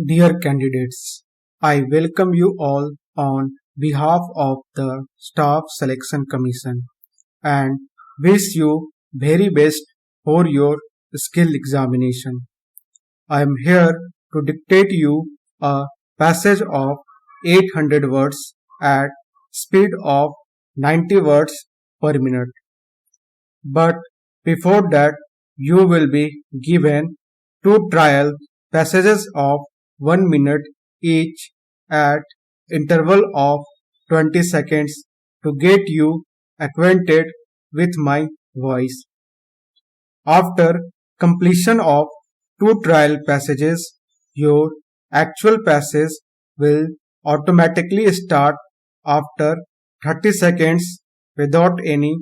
Dear candidates, I welcome you all on behalf of the Staff Selection Commission and wish you very best for your skill examination. I am here to dictate you a passage of 800 words at speed of 90 words per minute. But before that, you will be given two trial passages of 1 minute each at interval of 20 seconds to get you acquainted with my voice. After completion of two trial passages, your actual passage will automatically start after 30 seconds without any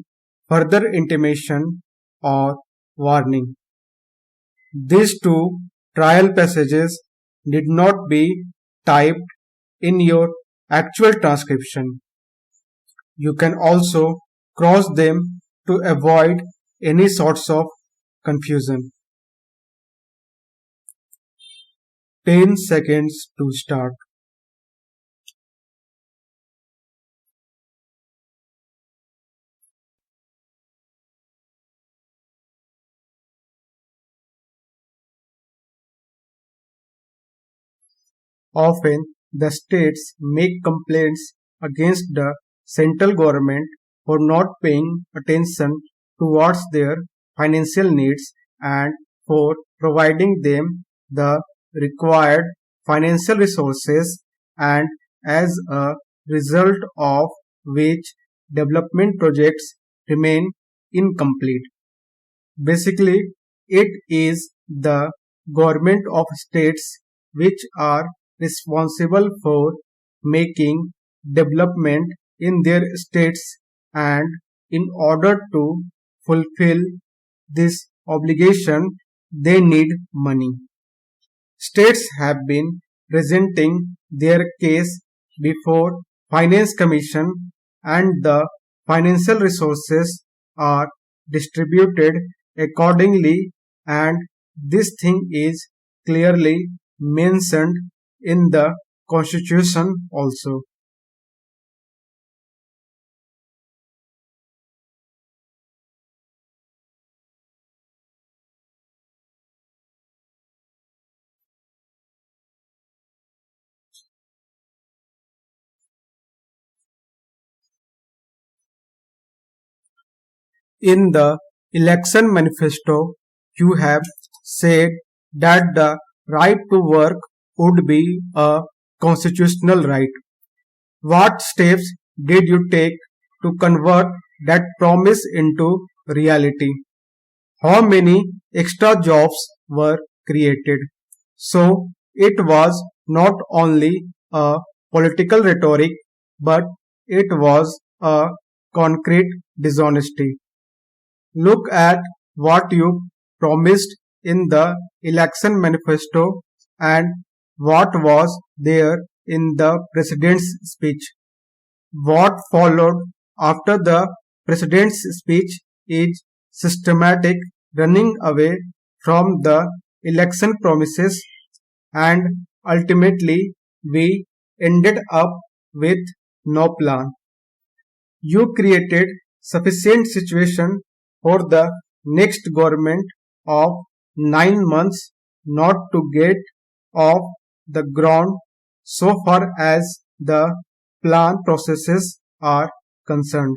further intimation or warning. These two trial passages need not be typed in your actual transcription. You can also cross them to avoid any sorts of confusion. 10 seconds to start. Often, the states make complaints against the central government for not paying attention towards their financial needs and for providing them the required financial resources, and as a result of which development projects remain incomplete. Basically, it is the government of states which are responsible for making development in their states, and in order to fulfill this obligation they need money. States have been presenting their case before Finance Commission and the financial resources are distributed accordingly, and this thing is clearly mentioned in the constitution also. In the election manifesto, you have said that the right to work would be a constitutional right. What steps did you take to convert that promise into reality? How many extra jobs were created? So it was not only a political rhetoric, but it was a concrete dishonesty. Look at what you promised in the election manifesto and what was there in the president's speech. What followed after the president's speech is systematic running away from the election promises, and ultimately we ended up with no plan. You created sufficient situation for the next government of 9 months not to get off the ground so far as the plan processes are concerned.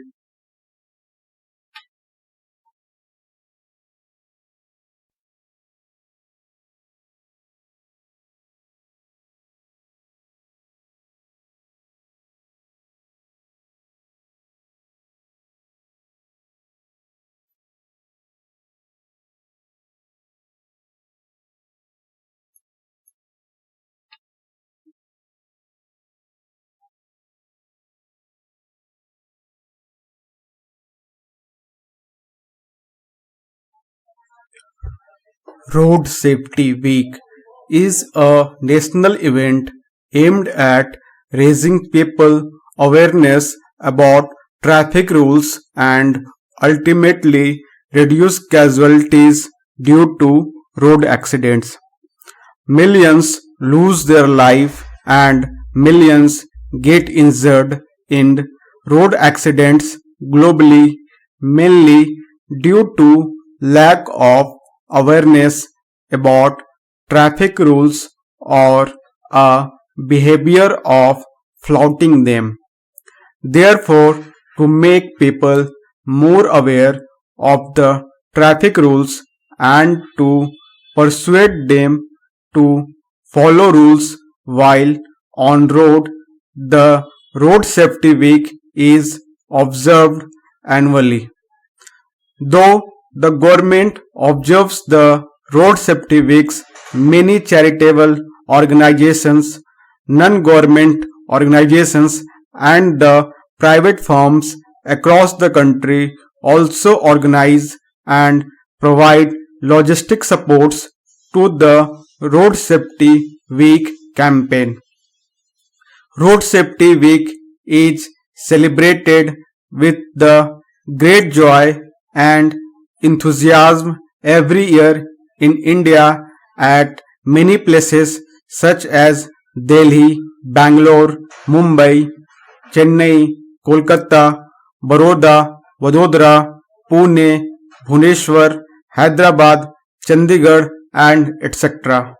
Road Safety Week is a national event aimed at raising people awareness about traffic rules and ultimately reduce casualties due to road accidents. Millions lose their life and millions get injured in road accidents globally, mainly due to lack of awareness about traffic rules or a behavior of flouting them. Therefore, to make people more aware of the traffic rules and to persuade them to follow rules while on road, the Road Safety Week is observed annually. Though the government observes the road safety weeks, many charitable organizations, non-government organizations and the private firms across the country also organize and provide logistic supports to the Road Safety Week campaign. Road Safety Week is celebrated with the great joy and enthusiasm every year in India at many places such as Delhi, Bangalore, Mumbai, Chennai, Kolkata, Baroda, Vadodara, Pune, Bhubaneswar, Hyderabad, Chandigarh and etc.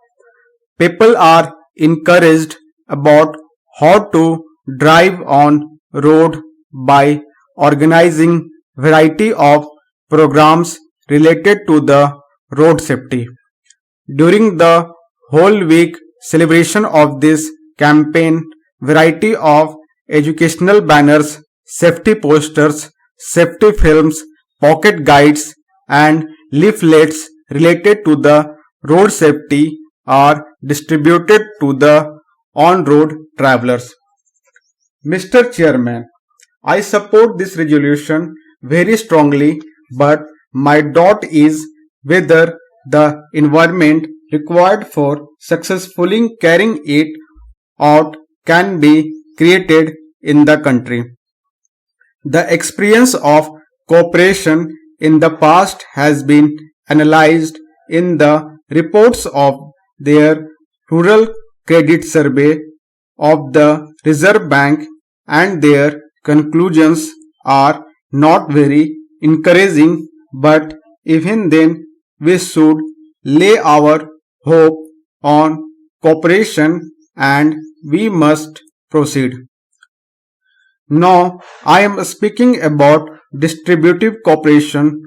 People are encouraged about how to drive on road by organizing variety of programs related to the road safety. During the whole week celebration of this campaign, variety of educational banners, safety posters, safety films, pocket guides and leaflets related to the road safety are distributed to the on-road travelers. Mr. Chairman, I support this resolution very strongly, but my doubt is whether the environment required for successfully carrying it out can be created in the country. The experience of cooperation in the past has been analyzed in the reports of their Rural Credit Survey of the Reserve Bank, and their conclusions are not very encouraging, but even then we should lay our hope on cooperation and we must proceed. Now I am speaking about distributive cooperation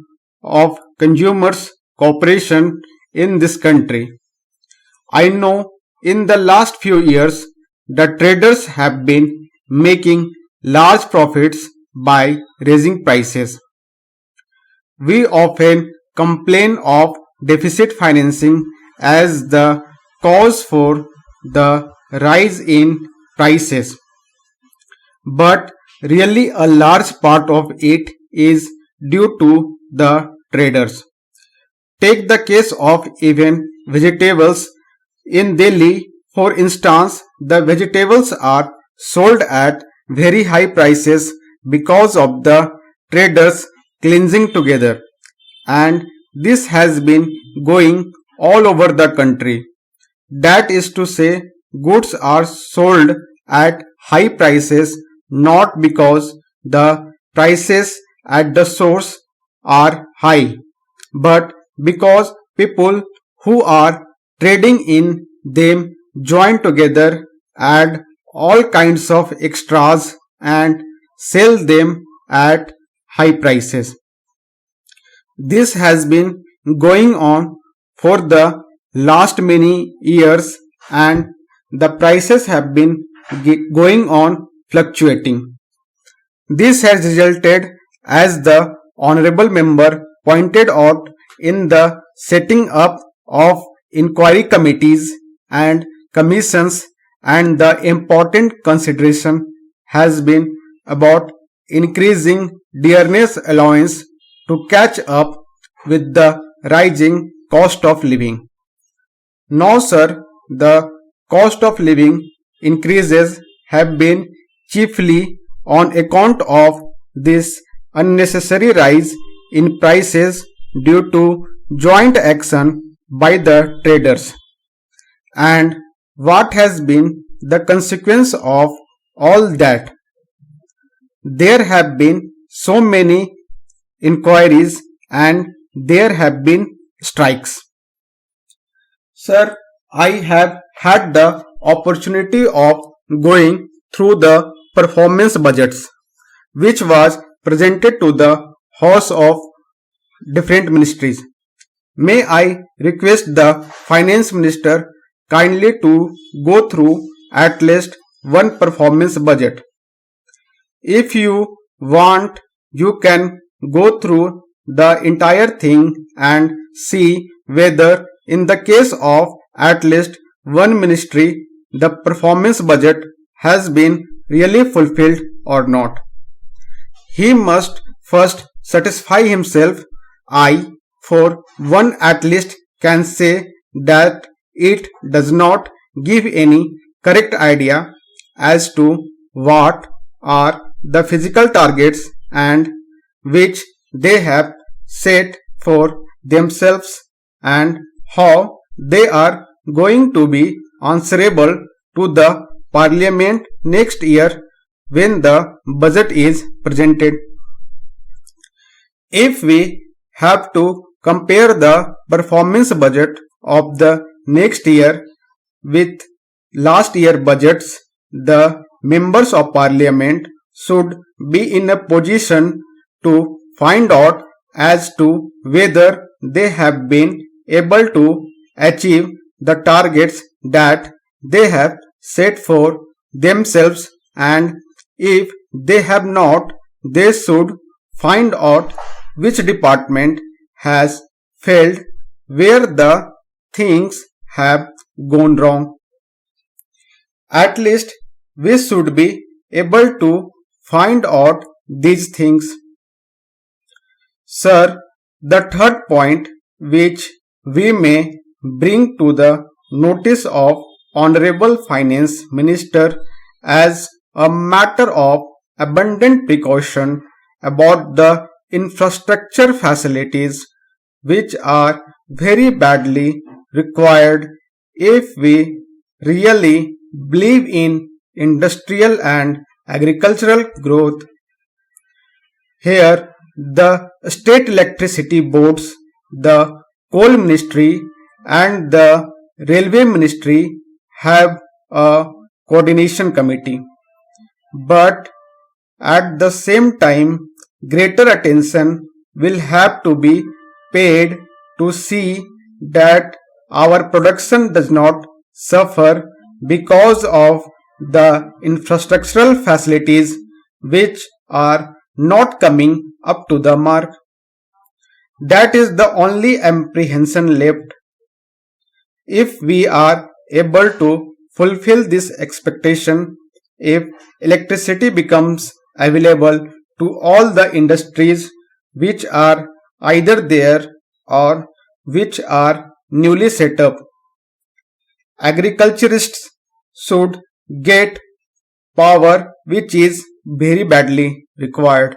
of consumers cooperation in this country. I know in the last few years the traders have been making large profits by raising prices. We often complain of deficit financing as the cause for the rise in prices, but really a large part of it is due to the traders. Take the case of even vegetables in Delhi. For instance, the vegetables are sold at very high prices because of the traders cleansing together, and this has been going all over the country. That is to say, goods are sold at high prices not because the prices at the source are high, but because people who are trading in them join together, add all kinds of extras and sell them at high prices. This has been going on for the last many years, and the prices have been going on fluctuating. This has resulted, as the honorable member pointed out, in the setting up of inquiry committees and commissions, and the important consideration has been about increasing dearness allowance to catch up with the rising cost of living. Now, sir, the cost of living increases have been chiefly on account of this unnecessary rise in prices due to joint action by the traders, and what has been the consequence of all that? There have been so many inquiries and there have been strikes. Sir, I have had the opportunity of going through the performance budgets which was presented to the House of different ministries. May I request the Finance Minister kindly to go through at least one performance budget. If you want, you can go through the entire thing and see whether in the case of at least one ministry the performance budget has been really fulfilled or not. He must first satisfy himself. I, for one at least, can say that it does not give any correct idea as to what are the physical targets and which they have set for themselves and how they are going to be answerable to the Parliament next year when the budget is presented. If we have to compare the performance budget of the next year with last year budgets, the members of parliament should be in a position to find out as to whether they have been able to achieve the targets that they have set for themselves, and if they have not, they should find out which department has failed, where the things have gone wrong. At least we should be able to find out these things. Sir, the third point which we may bring to the notice of Honorable Finance Minister as a matter of abundant precaution about the infrastructure facilities which are very badly required if we really believe in industrial and agricultural growth. Here, the state electricity boards, the coal ministry, and the railway ministry have a coordination committee. But at the same time, greater attention will have to be paid to see that our production does not suffer because of the infrastructural facilities which are not coming up to the mark. That is the only apprehension left. If we are able to fulfill this expectation, if electricity becomes available to all the industries which are either there or which are newly set up, agriculturists should get power which is very badly required.